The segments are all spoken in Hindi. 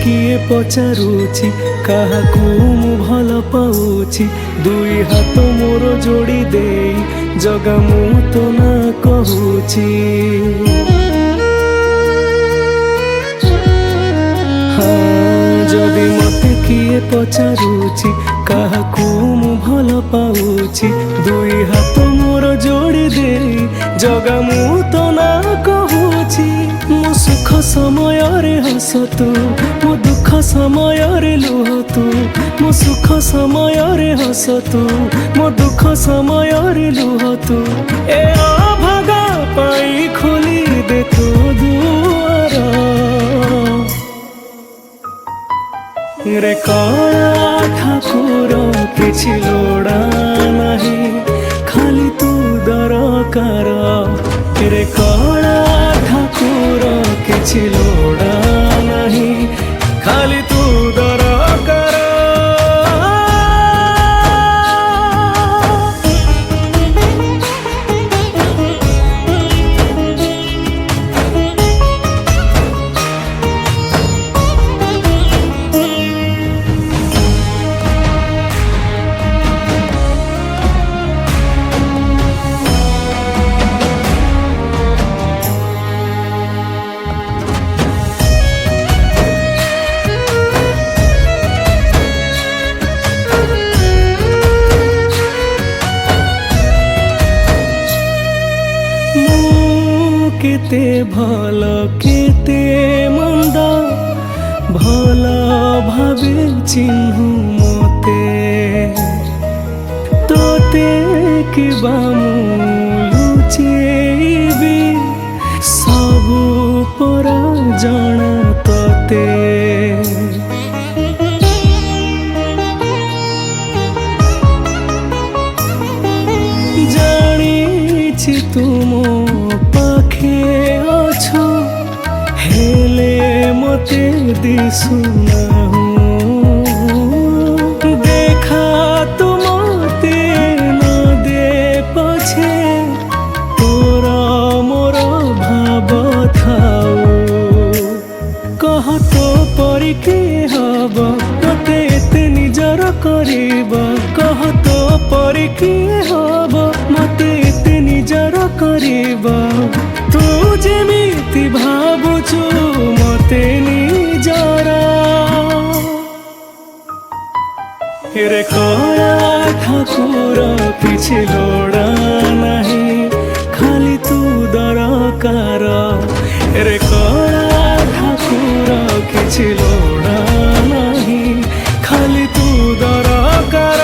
किए पचारुची काहाकू मु भल पाउची दुई हाथ मोर जोड़ी दे जगा मु तो ना कहूची जदि मते किए पचारुची काहाकू मु भल पाउची दुई हाथ मोर जोड़ी दे जगा मु तो ना कहूची मो सुख समय रे हस तू मो दुख समय रे लुह तू मो सुख समय रे हस तू मो दुख समय रे लुह तू ए अभागा पाई खोली दे तू दुआर रे कला ठाकुर किछि लोड़ा नहीं खाली तू दरकार रे कला ठाकुर किछि लोड़ा नहीं खाली तू दरकार केते भल केते मंद भल भावे चिन्हु मते तोते किबा लुचेबी सबु पर जाना तोते जानी तुम पाखे अछो हेले मते दिसुना देखा तुम ते न दे पछे तोरा मोर भाव थाऊ कह तो परिके हब मते एते निजर करिब कह तो परिके हब मते एते निजर करिब तू जेमिति भावुछु मते निजर रे कला ठाकुर किछि लोड़ा नहीं खाली तू दरकार रे कला ठाकुर किछि लोड़ा नहीं खाली तू दरकार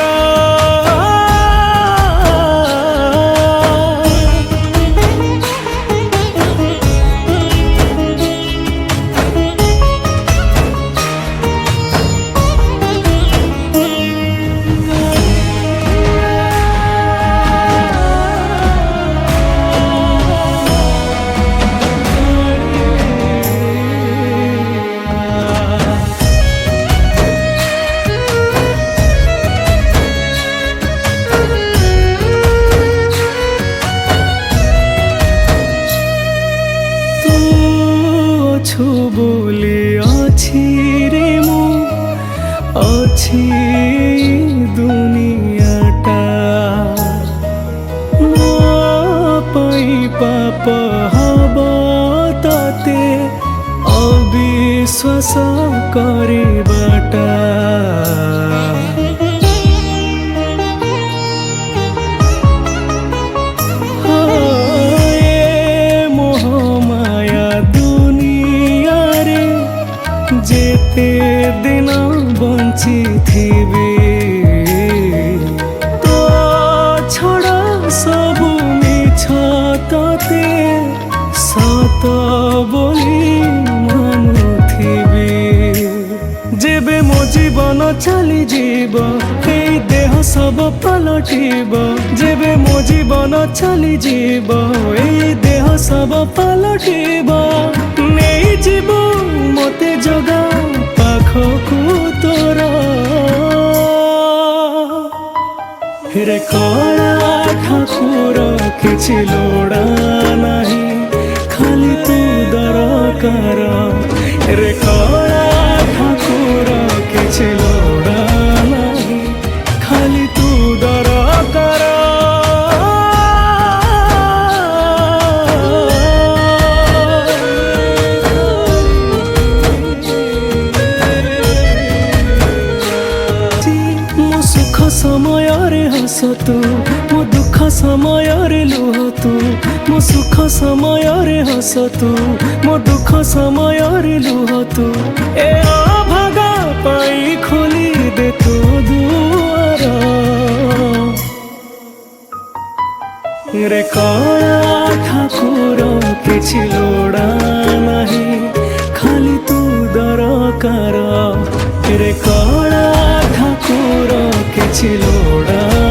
बोली अच्छी रे मु अच्छी दुनियाटा मो पई पाप हब तते अविश्वास करिबाटा जेते दिन बंची थीबी तो छड़ा सबु मिछ तते सत बोली मानुथिबी जेबे मो जीवन चली जीव ए देह सब पलटिब जेबे मो जीवन चली जीव ए देह सब पलटिब नहीं जीव मते जगा पाखकू तोर रे कला ठाकुर किछि लोड़ा नहीं खाली तू दरकार रे कला ठाकुर समय रे लुह तू मो सुख समय रे हस तू मो दुख समय रे लुह तू ए अभागा पाई खोली दे तू दुआर रे कला ठाकुर किछि लोड़ा नहीं खाली तू दरकार रे कला ठाकुर किछि लोड़ा